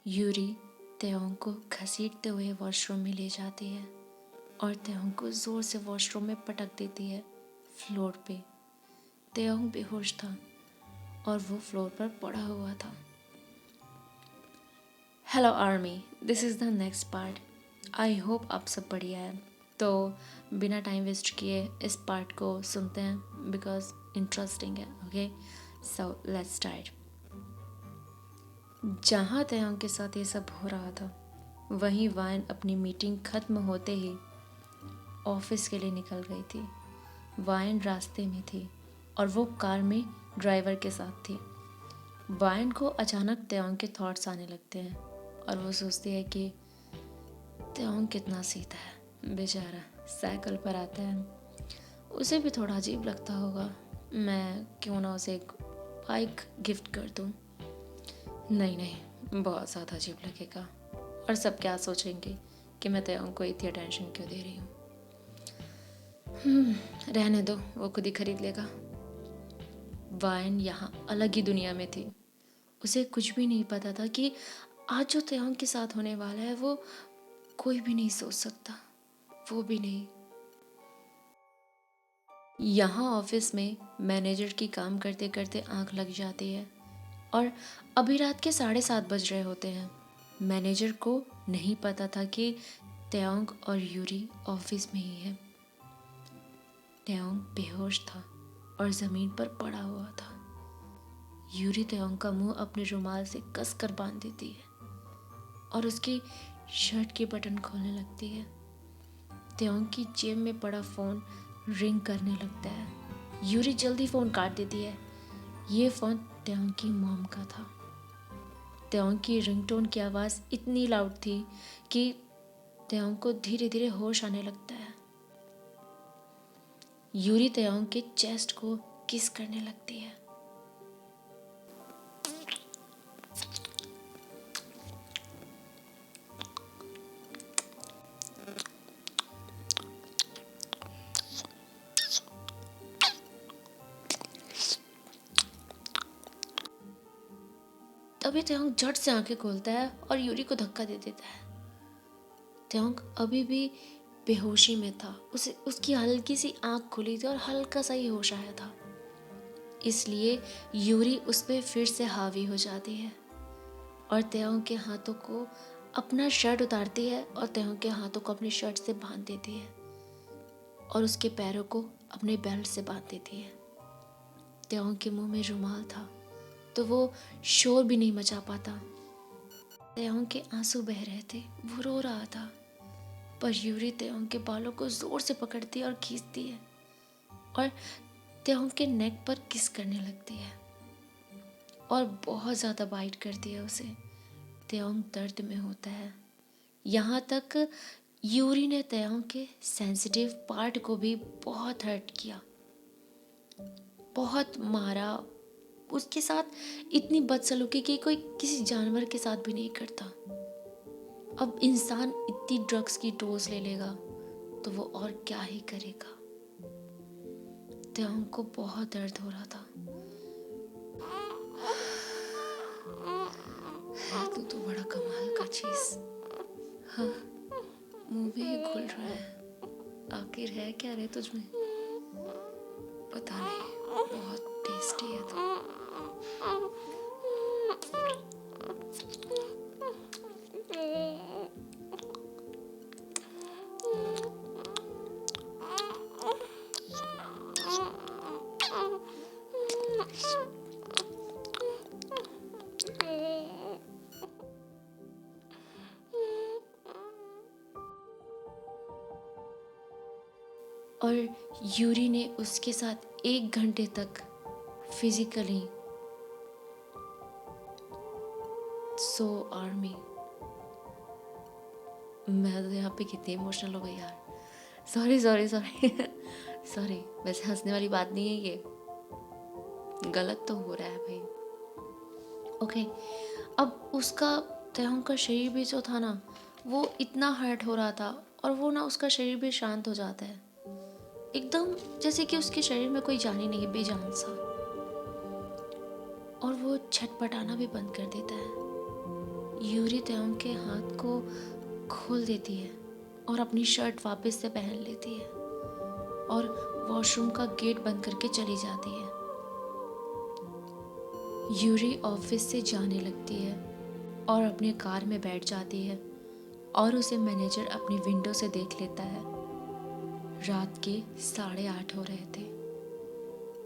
Yuri तेओंग को घसीटते हुए वॉशरूम में ले जाती है और तेओंग को जोर से वॉशरूम में पटक देती है फ्लोर पे। तेओंग बेहोश था और वो फ्लोर पर पड़ा हुआ था। Hello army, this is the next part. I hope आप सब बढ़िया है। तो बिना टाइम वेस्ट किए इस पार्ट को सुनते हैं बिकॉज इंटरेस्टिंग है। Okay, so let's start. जहाँ तेओंग के साथ ये सब हो रहा था वहीं वाइन अपनी मीटिंग ख़त्म होते ही ऑफिस के लिए निकल गई थी। वाइन रास्ते में थी और वो कार में ड्राइवर के साथ थी। वाइन को अचानक तेओंग के थॉट्स आने लगते हैं और वो सोचती है कि तेओंग कितना सीधा है, बेचारा साइकिल पर आता है, उसे भी थोड़ा अजीब लगता होगा। मैं क्यों ना उसे एक बाइक गिफ्ट कर दूँ। नहीं, बहुत ज़्यादा अजीब लगेगा और सब क्या सोचेंगे कि मैं तेओंग को इतनी अटेंशन क्यों दे रही हूँ। रहने दो, वो खुद ही खरीद लेगा। वाइन यहाँ अलग ही दुनिया में थी। उसे कुछ भी नहीं पता था कि आज जो तेओंग के साथ होने वाला है वो कोई भी नहीं सोच सकता, वो भी नहीं। यहाँ ऑफिस में मैनेजर की काम करते करते आंख लग जाती है और अभी रात के 7:30 बज रहे होते हैं। मैनेजर को नहीं पता था कि तेओंग और यूरी ऑफिस में ही है। तेओंग बेहोश था और ज़मीन पर पड़ा हुआ था। यूरी तेओंग का मुंह अपने रुमाल से कस कर बांध देती है और उसकी शर्ट के बटन खोलने लगती है। तेओंग की जेब में पड़ा फ़ोन रिंग करने लगता है। यूरी जल्दी फ़ोन काट देती है। ये फ़ोन तेओंग की मॉम का था। तेओंग की रिंगटोन की आवाज़ इतनी लाउड थी कि तेओंग को धीरे धीरे होश आने लगता है। यूरी तेओंग के चेस्ट को किस करने लगती है। तभी तेओंग झट से आंखें खोलता है और यूरी को धक्का दे देता है। तेओंग अभी भी बेहोशी में था। उसकी हल्की सी आंख खुली थी और हल्का सा ही होश आया था। इसलिए यूरी उस पर फिर से हावी हो जाती है और तेओंग के हाथों को अपना शर्ट उतारती है और तेओंग के हाथों को अपनी शर्ट से बांध देती है और उसके पैरों को अपने बेल्ट से बांध देती है। तेओंग के मुंह में रुमाल था तो वो शोर भी नहीं मचा पाता। तेओंग के आंसू बह रहे थे, वो रो रहा था, पर यूरी तेओंग के बालों को जोर से पकड़ती है और खींचती है और तेओंग के नेक पर किस करने लगती है और बहुत ज़्यादा बाइट करती है उसे। तेओंग दर्द में होता है। यहाँ तक यूरी ने तेओंग के सेंसिटिव पार्ट को भी बहुत हर्ट किया, बहुत मारा। उसके साथ इतनी बदसलूकी की कोई किसी जानवर के साथ भी नहीं करता। अब इंसान इतनी ड्रग्स की डोज ले लेगा तो वो और क्या ही करेगा। तेओंग को बहुत दर्द हो रहा था। है तो बड़ा कमाल का चीज। हाँ, मुंह में ही घुल रहा है। आखिर है क्या रे तुझमें? पता नहीं, बहुत टेस्टी है तो। और यूरी ने उसके साथ 1 घंटे तक फिजिकली आर्मी। मैं तो यहाँ पे कितनी इमोशनल हो गई यार। सॉरी सॉरी, वैसे हंसने वाली बात नहीं है ये, गलत तो हो रहा है भाई। ओके, अब उसका तेओंग का शरीर भी जो था ना वो इतना हर्ट हो रहा था और वो ना उसका शरीर भी शांत हो जाता है एकदम, जैसे कि उसके शरीर में कोई जान ही नहीं है, बेजान सा। और वो छटपटाना भी बंद कर देता है। यूरी त्योंग के हाथ को खोल देती है और अपनी शर्ट वापस से पहन लेती है और वॉशरूम का गेट बंद करके चली जाती है। यूरी ऑफिस से जाने लगती है और अपने कार में बैठ जाती है और उसे मैनेजर अपनी विंडो से देख लेता है। रात के 8:30 हो रहे थे।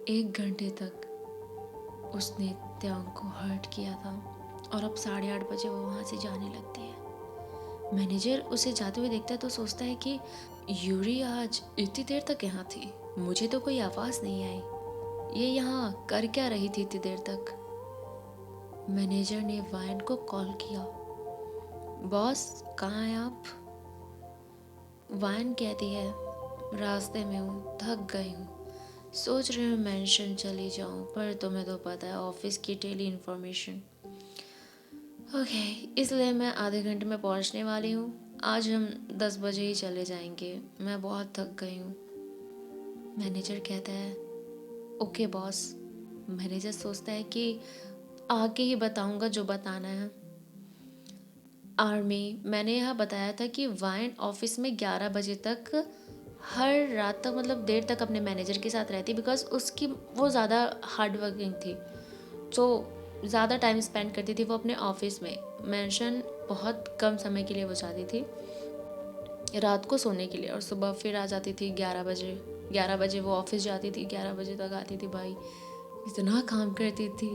1 घंटे तक उसने त्योंग को हर्ट किया था और अब 8:30 बजे वो वहाँ से जाने लगती है। मैनेजर उसे जाते हुए देखता है तो सोचता है कि यूरी आज इतनी देर तक यहाँ थी, मुझे तो कोई आवाज़ नहीं आई, ये यहाँ कर क्या रही थी इतनी देर तक। मैनेजर ने वायन को कॉल किया, बॉस कहाँ हैं आप? वायन कहती है, रास्ते में हूँ, थक गई हूँ, सोच रही हूँ मेंशन चली जाऊँ, पर तुम्हें तो पता है ऑफिस की डेली इन्फॉर्मेशन। ओके, इसलिए मैं आधे घंटे में पहुँचने वाली हूँ। आज हम 10 बजे ही चले जाएंगे, मैं बहुत थक गई हूँ। मैनेजर कहता है, ओके बॉस। मैनेजर सोचता है कि आके ही बताऊँगा जो बताना है। आर्मी, मैंने यहाँ बताया था कि वाइन ऑफिस में 11 बजे तक हर रात तक मतलब देर तक अपने मैनेजर के साथ रहती, बिकॉज उसकी वो ज़्यादा हार्ड वर्किंग थी, तो ज़्यादा टाइम स्पेंड करती थी वो अपने ऑफिस में। मेंशन बहुत कम समय के लिए वो जाती थी, रात को सोने के लिए, और सुबह फिर आ जाती थी 11 बजे। 11 बजे वो ऑफिस जाती थी, 11 बजे तक आती थी। भाई इतना काम करती थी।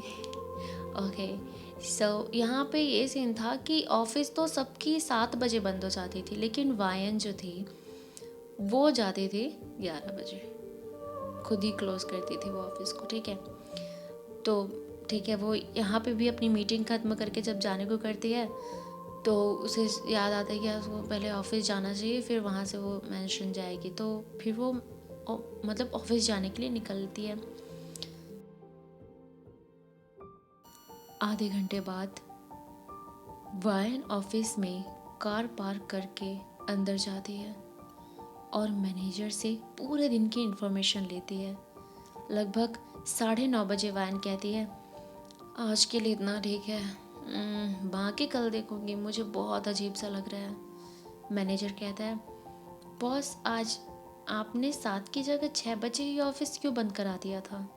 ओके, सो यहाँ पे ये सीन था कि ऑफिस तो सबकी 7 बजे बंद हो जाती थी, लेकिन वायन जो थी वो जाती थी 11 बजे, खुद ही क्लोज करती थी वो ऑफिस को। ठीक है, तो ठीक है, वो यहाँ पे भी अपनी मीटिंग ख़त्म करके जब जाने को करती है तो उसे याद आता है कि उसको पहले ऑफिस जाना चाहिए, फिर वहाँ से वो मेंशन जाएगी, तो फिर वो मतलब ऑफिस जाने के लिए निकलती है। आधे घंटे बाद वायन ऑफिस में कार पार्क करके अंदर जाती है और मैनेजर से पूरे दिन की इन्फॉर्मेशन लेती है। लगभग 9:30 बजे वायन कहती है, आज के लिए इतना ठीक है, बाकी कल देखूंगी, मुझे बहुत अजीब सा लग रहा है। मैनेजर कहता है, बॉस आज आपने 7 की जगह 6 बजे ही ऑफिस क्यों बंद करा दिया था?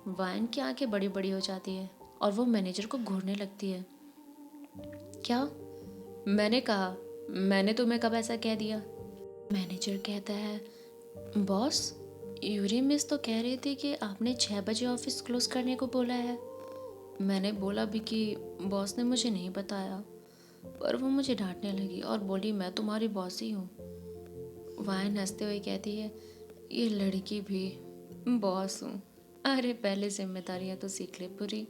वायन की आंखें बड़ी बड़ी हो जाती है और वो मैनेजर को घूरने लगती है। क्या? मैंने कहा, मैंने तुम्हें कब ऐसा कह दिया? मैनेजर कहता है, बॉस यूरी मिस तो कह रही थी कि आपने 6 बजे ऑफिस क्लोज करने को बोला है। मैंने बोला भी कि बॉस ने मुझे नहीं बताया, पर वो मुझे डांटने लगी और बोली मैं तुम्हारी बॉस ही हूँ। वायन हंसते हुए कहती है, ये लड़की भी बॉस हूँ, अरे पहले जिम्मेदारियाँ तो सीख ले पूरी,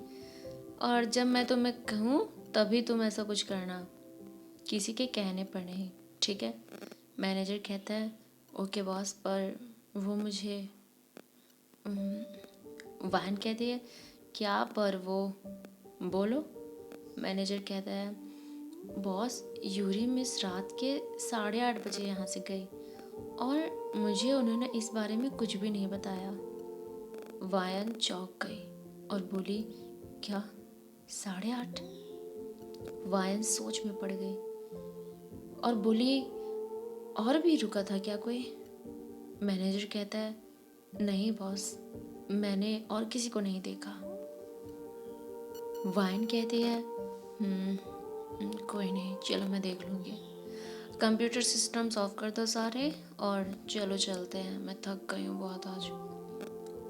और जब मैं तुम्हें कहूँ तभी तुम ऐसा कुछ करना, किसी के कहने पर नहीं, ठीक है? मैनेजर कहता है, ओके बॉस, पर वो मुझे वाहन कहती है, क्या पर वो, बोलो। मैनेजर कहता है, बॉस यूरी मिस रात के 8:30 बजे यहाँ से गई और मुझे उन्होंने इस बारे में कुछ भी नहीं बताया। वायन चौंक गई और बोली, क्या 8:30? वायन सोच में पड़ गई और बोली, और भी रुका था क्या कोई? मैनेजर कहता है, नहीं बॉस, मैंने और किसी को नहीं देखा। वाइन कहती है, कोई नहीं, चलो मैं देख लूँगी, कंप्यूटर सिस्टम्स ऑफ कर दो सारे और चलो चलते हैं, मैं थक गई हूँ बहुत आज।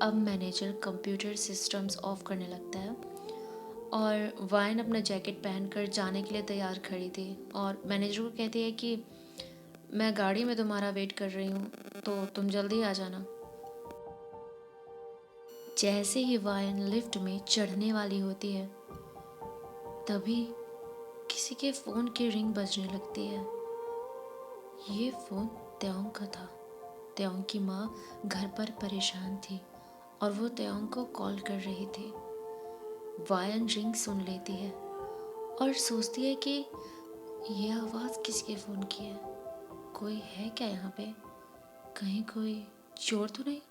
अब मैनेजर कंप्यूटर सिस्टम्स ऑफ करने लगता है और वाइन अपना जैकेट पहनकर जाने के लिए तैयार खड़ी थी और मैनेजर को कहती है कि मैं गाड़ी में तुम्हारा वेट कर रही हूँ, तो तुम जल्दी आ जाना। जैसे ही वायन लिफ्ट में चढ़ने वाली होती है तभी किसी के फ़ोन की रिंग बजने लगती है। ये फ़ोन त्योंग का था। त्योंग की माँ घर पर परेशान थी और वो त्योंग को कॉल कर रही थी। वायन रिंग सुन लेती है और सोचती है कि ये आवाज़ किसके फ़ोन की है, कोई है क्या यहाँ पे, कहीं कोई चोर तो नहीं?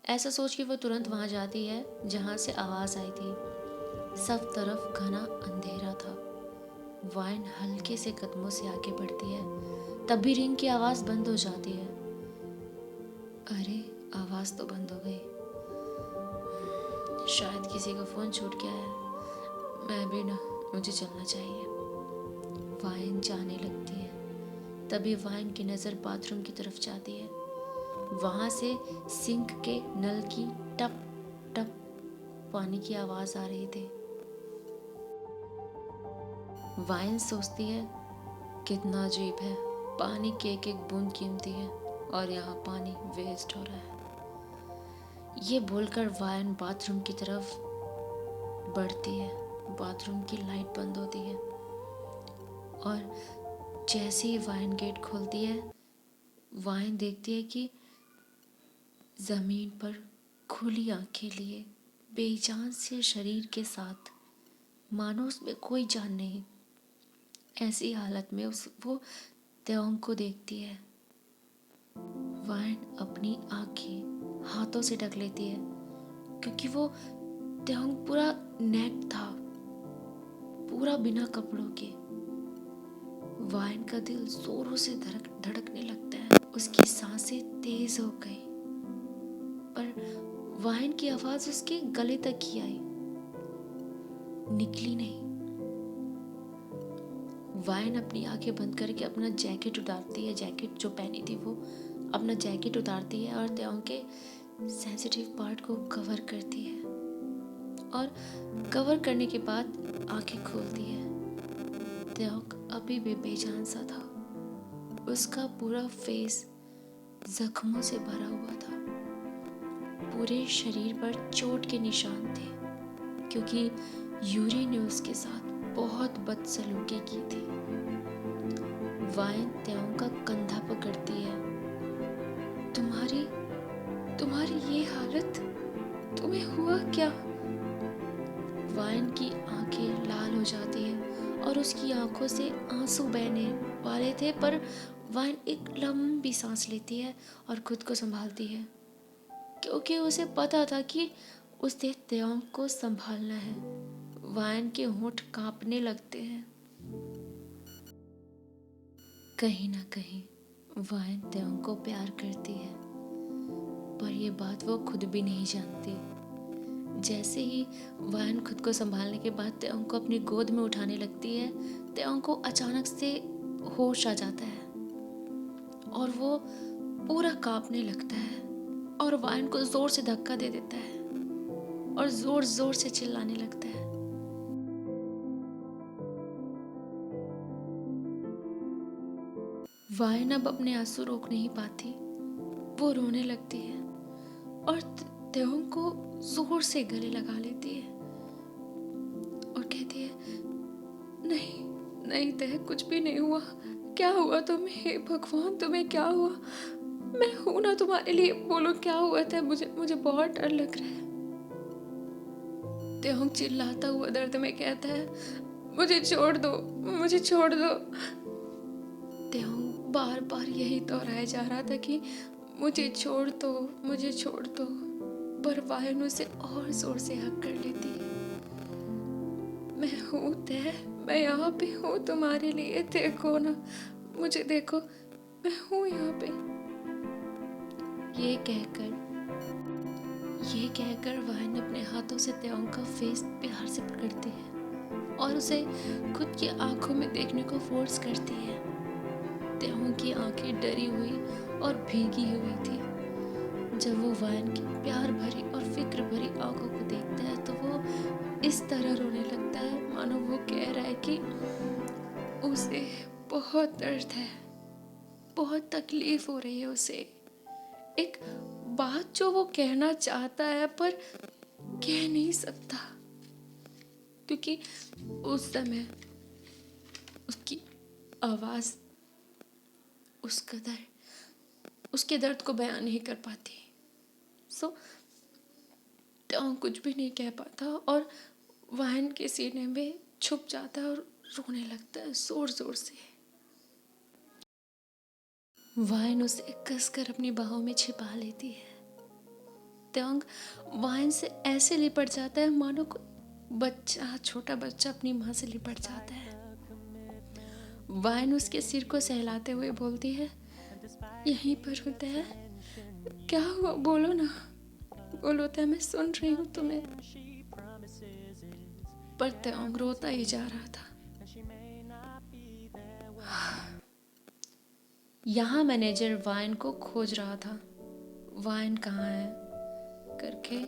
ऐसा सोच के वो तुरंत वहाँ जाती है जहाँ से आवाज़ आई थी। सब तरफ घना अंधेरा था वाइन हल्के से कदमों से आगे बढ़ती है, तभी रिंग की आवाज बंद हो जाती है। अरे, आवाज तो बंद हो गई। शायद किसी का फोन छूट गया है। मैं भी ना, मुझे चलना चाहिए। वाइन जाने लगती है, तभी वाइन की नजर बाथरूम की तरफ जाती है। वहां से सिंक के नल की टप टप पानी की आवाज आ रही थी। वाइन सोचती है, कितना अजीब है, पानी की एक एक बूंद कीमती है और यहाँ पानी वेस्ट हो रहा है। ये बोलकर वाइन बाथरूम की तरफ बढ़ती है। बाथरूम की लाइट बंद होती है और जैसे ही वाइन गेट खोलती है, वाइन देखती है कि जमीन पर खुली आंखें लिए बेजान से शरीर के साथ, मानो उसमें कोई जान नहीं। ऐसी हालत में वो त्योंग को देखती है। वाइन अपनी आंखें हाथों से ढक लेती है, क्योंकि वो त्योंग पूरा नेक था, पूरा बिना कपड़ों के। वाइन का दिल जोरों से धड़कने लगता है। उसकी सांसें तेज हो गई, पर वाइन की आवाज उसके गले तक ही आई, निकली नहीं। वाइन अपनी आंखें बंद करके अपना जैकेट उतारती है। जैकेट जो पहनी थी, वो अपना जैकेट उतारती है और त्योंग के सेंसिटिव पार्ट को कवर करती है। और कवर करने के बाद आंखें खोलती है। त्योंग अभी भी बेजान सा था। उसका पूरा फेस जख्मों से भरा हुआ था। पूरे शरीर पर चोट के निशान थे, क्योंकि यूरी ने उसके साथ बहुत बदसलूकी की थी। वाइन त्योंग का कंधा पकड़ती है। तुम्हारी तुम्हारी ये हालत, तुम्हें हुआ क्या? वाइन की आंखें लाल हो जाती हैं और उसकी आंखों से आंसू बहने वाले थे, पर वाइन एक लंबी सांस लेती है और खुद को संभालती है, क्योंकि उसे पता था कि उसे त्योंग को संभालना है। वाइन के होंठ कांपने लगते हैं। कहीं ना कहीं वाइन त्योंग को प्यार करती है, पर यह बात वो खुद भी नहीं जानती। जैसे ही वाइन खुद को संभालने के बाद त्योंग को अपनी गोद में उठाने लगती है, त्योंग को अचानक से होश आ जाता है और वो पूरा कांपने लगता है और वाइन को जोर से धक्का दे देता है और जोर जोर से चिल्लाने लगता है। वाइन अब अपने आंसू रोक नहीं पाती। वो रोने लगती है और त्योंग को जोर से गले लगा लेती है और कहती है, नहीं नहीं तय, कुछ भी नहीं हुआ। क्या हुआ तुम्हें? हे भगवान, तुम्हें क्या हुआ? मैं हूं ना तुम्हारे लिए, बोलो क्या हुआ था? मुझे बहुत डर लग रहा है। त्योंग चिल्लाता हुआ दर्द में कहता है, मुझे छोड़ दो, मुझे छोड़ दो। त्योंग बार बार यही दोहराया जा रहा था कि मुझे छोड़ दो, मुझे छोड़ दो, पर वाइन उसे और जोर से हक कर लेती है। मैं हूं तय, मैं यहाँ पे हूँ तुम्हारे लिए, देखो ना, मुझे देखो, मैं हूँ यहाँ पे। ये कहकर वाइन अपने हाथों से त्योंग का फेस प्यार से पकड़ती है और उसे खुद की आंखों में देखने को फोर्स करती है। त्योंग की आंखें डरी हुई और भीगी हुई थी। जब वो वाइन की प्यार भरी और फिक्र भरी आंखों को देखता है, तो वो इस तरह रोने लगता है मानो वो कह रहा है कि उसे बहुत दर्द है, बहुत तकलीफ हो रही है उसे। एक बात जो वो कहना चाहता है पर कह नहीं सकता, क्योंकि उस समय उसकी आवाज उस कदर उसके दर्द को बयान नहीं कर पाती। त्योंग कुछ भी नहीं कह पाता और वाइन के सीने में छुप जाता है और रोने लगता है जोर जोर से। वाइन उसे कसकर अपनी बाहों में छिपा लेती है। त्योंग वाइन से ऐसे लिपट जाता है मानो कोई बच्चा, छोटा बच्चा अपनी माँ से लिपट जाता है। वाइन उसके सिर को सहलाते हुए बोलती है, यहीं पर होता है, क्या हुआ, बोलो ना, बोलो तो मैं सुन रही हूँ तुम्हें। पर त्योंग रोता ही जा रहा था। यहाँ मैनेजर वाइन को खोज रहा था, वाइन कहाँ है करके।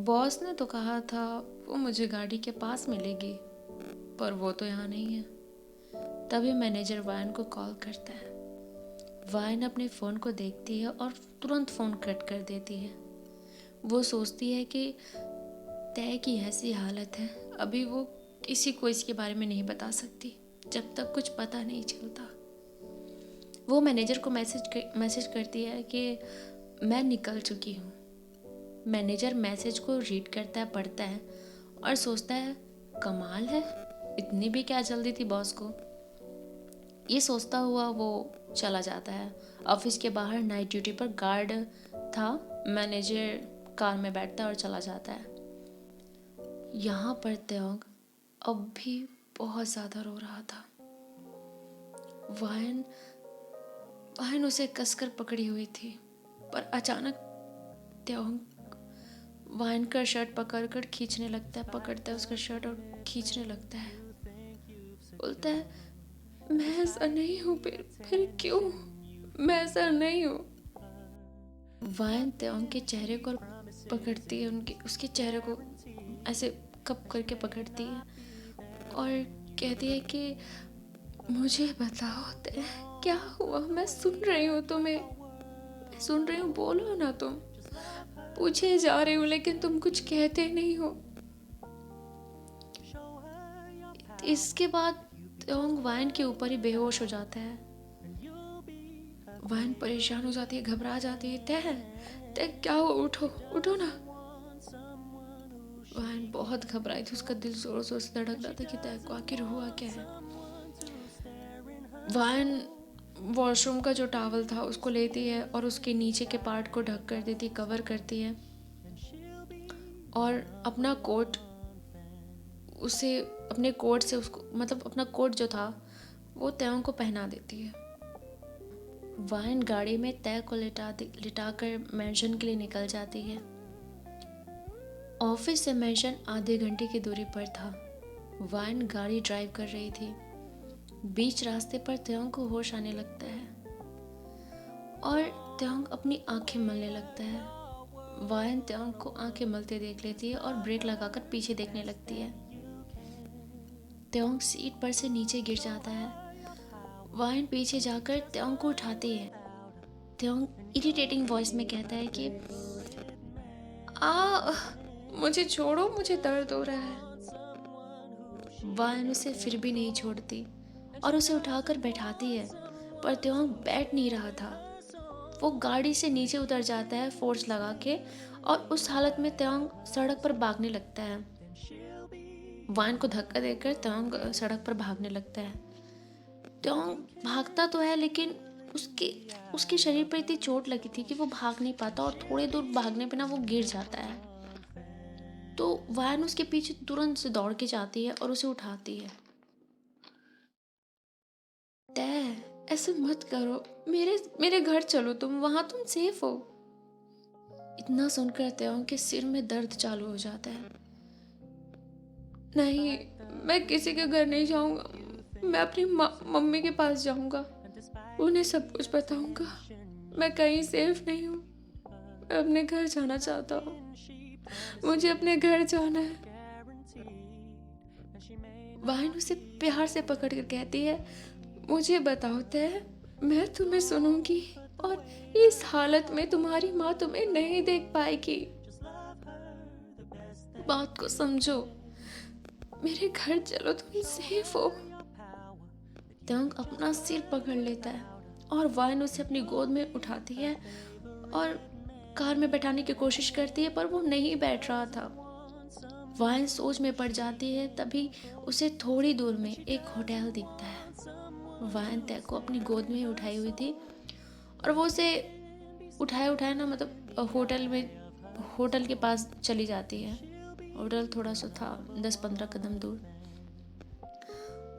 बॉस ने तो कहा था वो मुझे गाड़ी के पास मिलेगी, पर वो तो यहाँ नहीं है। तभी मैनेजर वाइन को कॉल करता है। वाइन अपने फ़ोन को देखती है और तुरंत फ़ोन कट कर देती है। वो सोचती है कि तय की ऐसी हालत है, अभी वो किसी को इसके बारे में नहीं बता सकती जब तक कुछ पता नहीं चलता। वो मैनेजर को मैसेज करती है कि मैं निकल चुकी हूँ। मैनेजर मैसेज को रीड करता है, पढ़ता है और सोचता है कमाल है, इतनी भी क्या जल्दी थी बॉस को। ये सोचता हुआ वो चला जाता है। ऑफिस के बाहर नाइट ड्यूटी पर गार्ड था। मैनेजर कार में बैठता है और चला जाता है। यहाँ पर त्योंग अब भी बहुत ज़्यादा रो रहा था। वाइन उसे कसकर पकड़ी हुई थी, पर अचानक त्योंग वाइन का शर्ट पकड़कर खींचने लगता है, पकड़ता है उसका शर्ट और खींचने लगता है। बोलता है मैं ऐसा नहीं हूँ, फिर क्यों, मैं ऐसा नहीं हूँ। वाइन त्योंग के चेहरे को पकड़ती है, उसके चेहरे को ऐसे कप करके पकड़ती है और कहती है कि मुझे बताओ ते क्या हुआ, मैं सुन रही हूँ तुम्हें, मैं सुन रही हूँ, बोलो ना तुम। पूछे जा रही हूँ लेकिन तुम कुछ कहते नहीं हो। इसके बाद त्योंग वाइन के ऊपर ही बेहोश हो जाता है। वाइन परेशान हो जाती है, घबरा जाती है। तय क्या हो, उठो ना। वाइन बहुत घबराई थी, उसका दिल जोर जोर से धड़क रहा था कि तय को आखिर हुआ क्या है। वाइन वॉशरूम का जो टॉवल था उसको लेती है और उसके नीचे के पार्ट को ढक कर देती, कवर करती है और अपना कोट उसे अपने कोट से उसको मतलब अपना कोट जो था वो त्योंग को पहना देती है। वाइन गाड़ी में तय को लिटा कर मेंशन के लिए निकल जाती है। ऑफिस से मेंशन आधे घंटे की दूरी पर था। वाइन गाड़ी ड्राइव कर रही थी। बीच रास्ते पर त्योंग को होश आने लगता है और त्योंग अपनी आंखें मलने लगता है। वाइन त्योंग को आंखें मलते देख लेती है और ब्रेक लगाकर पीछे देखने लगती है। त्योंग सीट पर से नीचे गिर जाता है। वाइन पीछे जाकर त्योंग को उठाती है। त्योंग इरिटेटिंग वॉइस में कहता है कि मुझे छोड़ो, मुझे दर्द हो रहा है। वाइन उसे फिर भी नहीं छोड़ती और उसे उठाकर बैठाती है, पर त्योंग बैठ नहीं रहा था। वो गाड़ी से नीचे उतर जाता है फोर्स लगा के और उस हालत में त्योंग सड़क पर भागने लगता है। वाइन को धक्का देकर त्योंग सड़क पर भागने लगता है। त्योंग भागता तो है लेकिन उसके शरीर पर इतनी चोट लगी थी कि वो भाग नहीं पाता और थोड़ी दूर भागने पे ना वो गिर जाता है। तो वाइन उसके पीछे तुरंत से दौड़ के जाती है और उसे उठाती है। तय ऐसे मत करो, मेरे घर चलो, वहां तुम सेफ हो। इतना सुनकर त्योंग के सिर में दर्द चालू हो जाता है। नहीं, मैं किसी के घर नहीं जाऊंगा, मैं अपनी मम्मी के पास जाऊंगा, उन्हें सब कुछ बताऊंगा। मैं कहीं सेफ नहीं हूँ, मैं अपने घर जाना चाहता हूँ, मुझे अपने घर जाना है। वाइन उसे प्यार से पकड़ कर कहती है मुझे बताओ तय, मैं तुम्हें सुनूंगी और इस हालत में तुम्हारी माँ तुम्हें नहीं देख पाएगी। बात को समझो, मेरे घर चलो, तुम सेफ हो। त्योंग अपना सिर पकड़ लेता है और वाइन उसे अपनी गोद में उठाती है और कार में बैठाने की कोशिश करती है, पर वो नहीं बैठ रहा था। वाइन सोच में पड़ जाती है। तभी उसे थोड़ी दूर में एक होटल दिखता है। वाइन तय को अपनी गोद में उठाई हुई थी और वो उसे उठाए ना मतलब होटल के पास चली जाती है। होटल थोड़ा सा था 10-15 कदम दूर।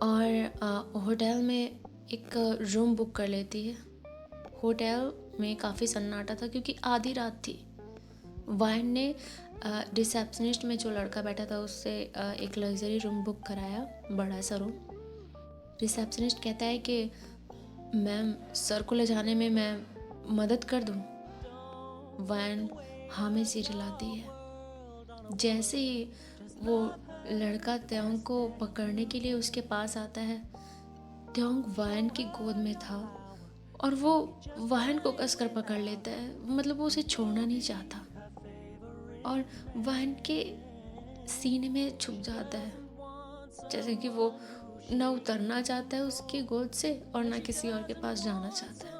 और होटल में एक रूम बुक कर लेती है। होटल में काफ़ी सन्नाटा था क्योंकि आधी रात थी। वाइन ने रिसेप्शनिस्ट में जो लड़का बैठा था उससे एक लग्जरी रूम बुक कराया, बड़ा सा रूम। रिसेप्शनिस्ट कहता है कि मैम, सर को ले जाने में मैं मदद कर दूँ। वाइन हाँ में सिर हिलाती है। जैसे ही वो लड़का त्योंग को पकड़ने के लिए उसके पास आता है, त्योंग वाइन की गोद में था और वो वाइन को कसकर पकड़ लेता है। मतलब वो उसे छोड़ना नहीं चाहता और वाइन के सीने में छुप जाता है, जैसे कि वो ना उतरना चाहता है उसकी गोद से और ना किसी और के पास जाना चाहता है।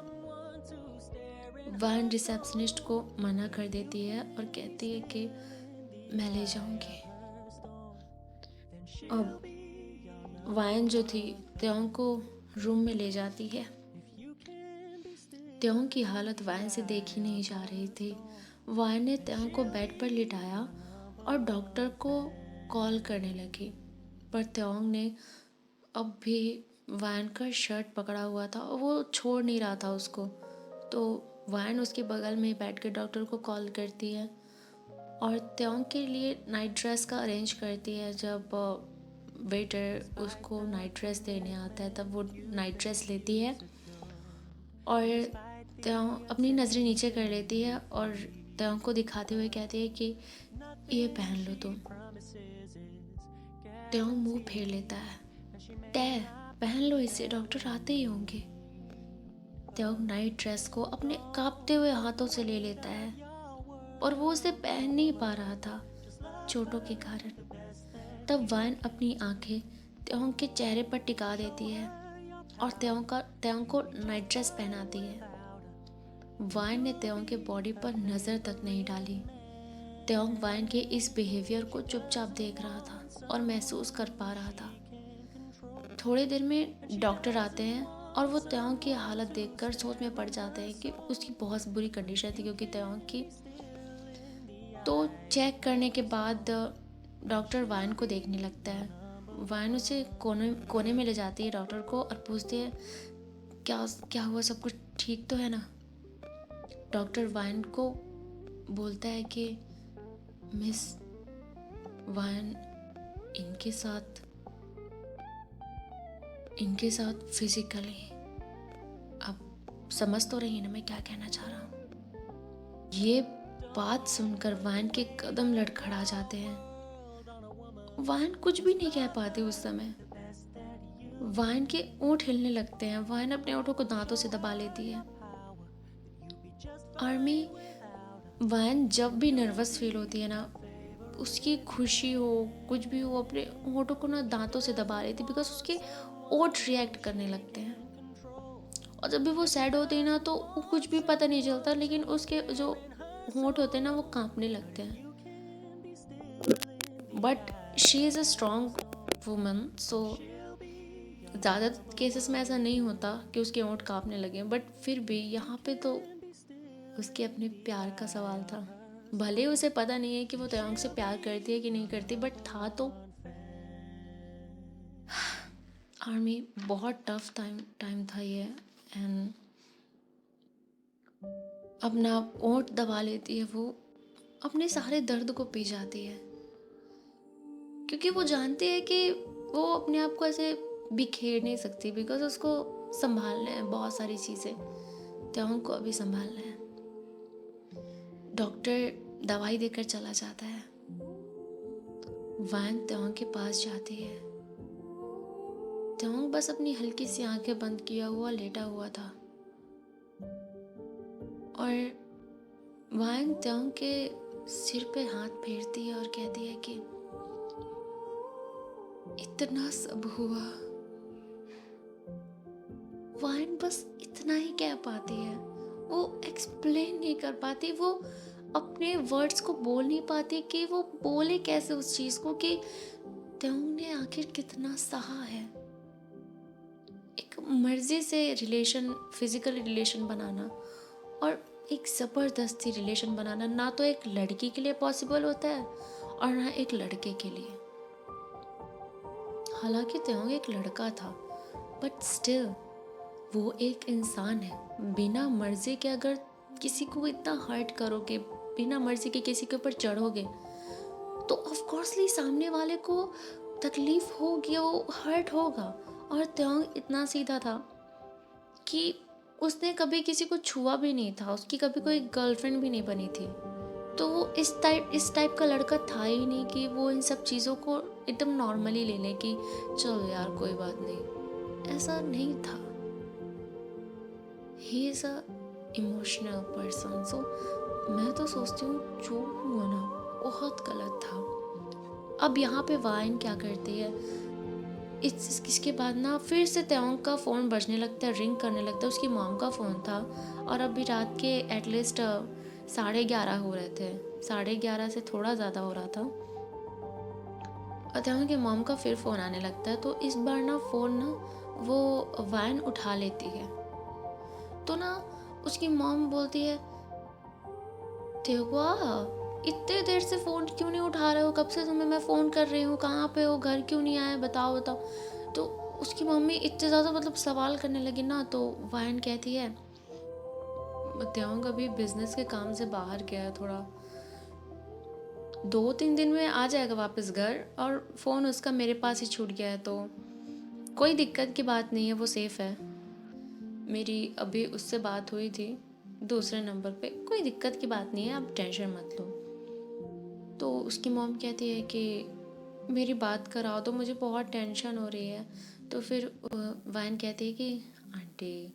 वाइन रिसेप्शनिस्ट को मना कर देती है और कहती है कि मैं ले जाऊंगी। अब वाइन जो थी त्योंग को रूम में ले जाती है। त्योंग की हालत वाइन से देखी नहीं जा रही थी। वाइन ने त्योंग को बेड पर लिटाया और डॉक्टर को कॉल करने लगी, पर त्योंग ने अब भी वाइन का शर्ट पकड़ा हुआ था और वो छोड़ नहीं रहा था उसको। तो वाइन उसके बगल में बैठ के डॉक्टर को कॉल करती है और त्योंग के लिए नाइट ड्रेस का अरेंज करती है। जब वेटर उसको नाइट ड्रेस देने आता है तब वो नाइट ड्रेस लेती है और त्योंग अपनी नज़रें नीचे कर लेती है और त्योंग को दिखाते हुए कहती है कि ये पहन लो तुम। त्योंग मुंह फेर लेता है। तय पहन लो इसे, डॉक्टर आते ही होंगे। त्योंग नाइट ड्रेस को अपने कांपते हुए हाथों से ले लेता है और वो उसे पहन नहीं पा रहा था चोटों के कारण। तब वाइन अपनी आंखें त्योंग के चेहरे पर टिका देती है और त्योंग को नाइट ड्रेस पहनाती है। वाइन ने त्योंग के बॉडी पर नज़र तक नहीं डाली। त्योंग वाइन के इस बिहेवियर को चुपचाप देख रहा था और महसूस कर पा रहा था। थोड़ी देर में डॉक्टर आते हैं और वो त्योंग की हालत देखकर सोच में पड़ जाते हैं कि उसकी बहुत बुरी कंडीशन थी क्योंकि त्योंग की। तो चेक करने के बाद डॉक्टर वाइन को देखने लगता है। वाइन उसे कोने में ले जाती है डॉक्टर को और पूछती है क्या क्या हुआ, सब कुछ ठीक तो है ना। डॉक्टर वाइन को बोलता है कि मिस वाइन, इनके साथ फिजिकली, आप समझ तो रही है ना मैं क्या कहना चाह रहा हूँ। ये बात सुनकर वाइन के कदम लड़खड़ा जाते हैं। वाइन कुछ भी नहीं कह पाती उस समय। वाइन के ओंठ हिलने लगते हैं। वाइन अपने ओंठों को दांतों से दबा लेती है। आर्मी, वाइन जब भी नर्वस फील होती है ना, उसकी खुशी हो कुछ भी हो, अपने होठों को ना दांतों से दबा लेती, बिकॉज उसके ओठ रिएक्ट करने लगते हैं। और जब भी वो सैड होती है ना तो वो कुछ भी पता नहीं चलता, लेकिन उसके जो होठ होते हैं ना वो कांपने लगते हैं। But she is a strong woman, so ज़्यादा केसेस में ऐसा नहीं होता कि उसके होंठ कांपने लगे। बट फिर भी यहाँ पे तो उसके अपने प्यार का सवाल था। भले उसे पता नहीं है कि वो त्योंग से प्यार करती है कि नहीं करती, बट था तो। आर्मी, बहुत टफ टाइम था ये। एंड अपना ओंठ दबा लेती है वो, अपने सारे दर्द को पी जाती है क्योंकि वो जानती है कि वो अपने आप को ऐसे बिखेर नहीं सकती, बिकॉज उसको संभालना है बहुत सारी चीज़ें। त्योंग को अभी संभालना है। डॉक्टर दवाई देकर चला जाता है। वाइन त्योंग के पास जाती है। त्योंग बस अपनी हल्की सी आंखें बंद किया हुआ लेटा हुआ था और वाइन त्योंग के सिर पे हाथ फेरती है और कहती है कि इतना सब हुआ। वाइन बस इतना ही कह पाती है, वो एक्सप्लेन नहीं कर पाती, वो अपने वर्ड्स को बोल नहीं पाती कि वो बोले कैसे उस चीज को कि त्योंग ने आखिर कितना सहा है। एक मर्जी से रिलेशन, फिजिकल रिलेशन बनाना और एक ज़बरदस्ती रिलेशन बनाना ना तो एक लड़की के लिए पॉसिबल होता है और ना एक लड़के के लिए। हालांकि त्योंग एक लड़का था, बट स्टिल वो एक इंसान है। बिना मर्जी के अगर किसी को इतना हर्ट करोगे, बिना मर्जी के किसी के ऊपर चढ़ोगे, तो ऑफ कोर्सली सामने वाले को तकलीफ होगी, वो हर्ट होगा। और त्योंग इतना सीधा था कि उसने कभी किसी को छुआ भी नहीं था, उसकी कभी कोई गर्लफ्रेंड भी नहीं बनी थी। तो वो इस टाइप का लड़का था ही नहीं कि वो इन सब चीज़ों को एकदम नॉर्मली ले ले कि चलो यार कोई बात नहीं, ऐसा नहीं था। He is a emotional person. So मैं तो सोचती हूँ जो हुआ ना बहुत गलत था। अब यहाँ पे वाइन क्या करती है, इसके बाद ना फिर से त्योंग का फ़ोन बजने लगता है, रिंग करने लगता है। उसकी मॉम का फ़ोन था और अभी रात के एटलीस्ट 11:30 हो रहे थे, 11:30 से थोड़ा ज़्यादा हो रहा था। और त्योंग के मॉम का फिर फ़ोन आने लगता है। तो इस बार ना फ़ोन ना वो वाइन उठा लेती है। तो ना उसकी मॉम बोलती है, तेहुआ इतने देर से फ़ोन क्यों नहीं उठा रहे हो, कब से तुम्हें मैं फ़ोन कर रही हूँ, कहाँ पे हो, घर क्यों नहीं आए, बताओ बताओ। तो उसकी मम्मी इतने ज़्यादा मतलब सवाल करने लगी ना। तो वाइन कहती है, त्योंग अभी बिजनेस के काम से बाहर गया है, थोड़ा 2-3 दिन में आ जाएगा वापस घर, और फ़ोन उसका मेरे पास ही छूट गया है, तो कोई दिक्कत की बात नहीं है, वो सेफ़ है। मेरी अभी उससे बात हुई थी दूसरे नंबर पे, कोई दिक्कत की बात नहीं है, आप टेंशन मत लो। तो उसकी मॉम कहती है कि मेरी बात कराओ, तो मुझे बहुत टेंशन हो रही है। तो फिर वाइन कहती है कि आंटी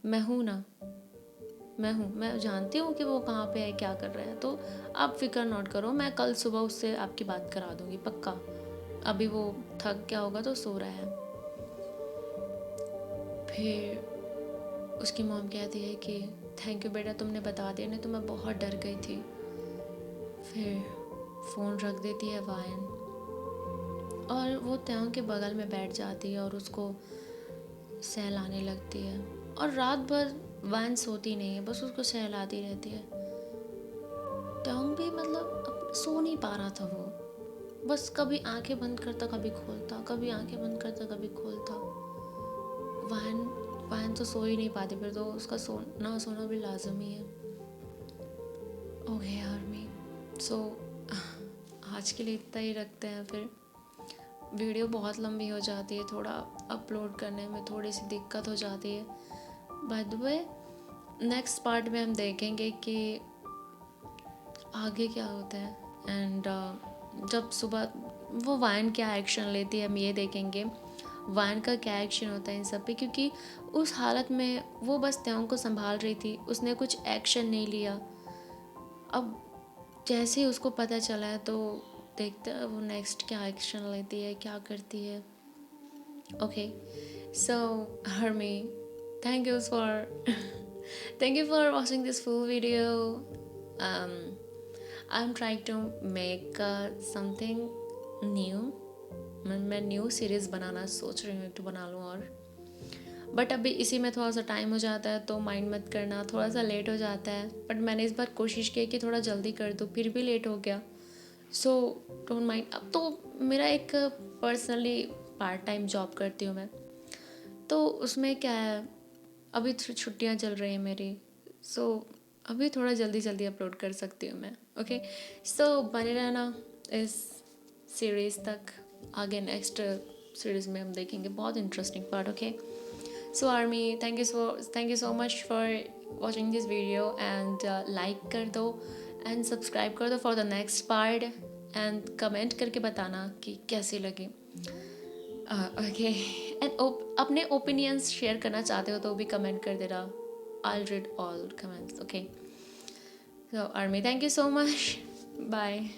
मैं हूँ ना, मैं जानती हूँ कि वो कहाँ पे है, क्या कर रहा है, तो आप फिक्र नॉट करो, मैं कल सुबह उससे आपकी बात करा दूँगी पक्का। अभी वो थक गया होगा तो सो रहा है। फिर उसकी मॉम कहती है कि थैंक यू बेटा, तुमने बता दिया, नहीं तो मैं बहुत डर गई थी। फिर फ़ोन रख देती है वाइन और वो त्योंग के बगल में बैठ जाती है और उसको सहलाने लगती है। और रात भर वाइन सोती नहीं है, बस उसको सहलाती रहती है। त्योंग भी मतलब अब सो नहीं पा रहा था, वो बस कभी आंखें बंद करता कभी खोलता, कभी आंखें बंद करता कभी खोलता। वाइन वाइन तो सो ही नहीं पाती, फिर तो उसका सोना भी लाजमी है। ओके आर्मी, सो आज के लिए इतना ही रखते हैं। फिर वीडियो बहुत लंबी हो जाती है, थोड़ा अपलोड करने में थोड़ी सी दिक्कत हो जाती है। By the way next part में हम देखेंगे कि आगे क्या होता है, एंड जब सुबह वो वाइन क्या एक्शन लेती है हम ये देखेंगे, वाइन का क्या एक्शन होता है इन सब पे, क्योंकि उस हालत में वो बस त्योंग को संभाल रही थी, उसने कुछ एक्शन नहीं लिया। अब जैसे ही उसको पता चला है तो देखते हैं वो नेक्स्ट क्या एक्शन लेती है, क्या करती है। ओके सो हर्मी, thank you for thank you for watching this full video. I'm trying to make something new. मैं न्यू सीरीज़ बनाना सोच रही हूँ, तो बना लूँ। और बट अभी इसी में थोड़ा सा टाइम हो जाता है, तो माइंड मत करना, थोड़ा सा लेट हो जाता है। बट मैंने इस बार कोशिश की कि थोड़ा जल्दी कर दूँ, फिर भी लेट हो गया, सो डोंट माइंड। अब तो मेरा एक पर्सनली पार्ट टाइम जॉब करती हूँ मैं, तो उसमें क्या है, अभी छुट्टियाँ चल रही हैं मेरी, सो अभी थोड़ा जल्दी अपलोड कर सकती हूँ मैं। ओके सो बने रहना इस सीरीज़ तक, आगे नेक्स्ट सीरीज़ में हम देखेंगे बहुत interesting part. Okay so army, thank you so much for watching this video, and like कर दो एंड सब्सक्राइब कर दो for the next part, and comment करके बताना कि कैसी लगी। ओके एंड अपने ओपिनियंस शेयर करना चाहते हो तो भी कमेंट कर देना, I read all comments. Okay so army, thank you so much, bye.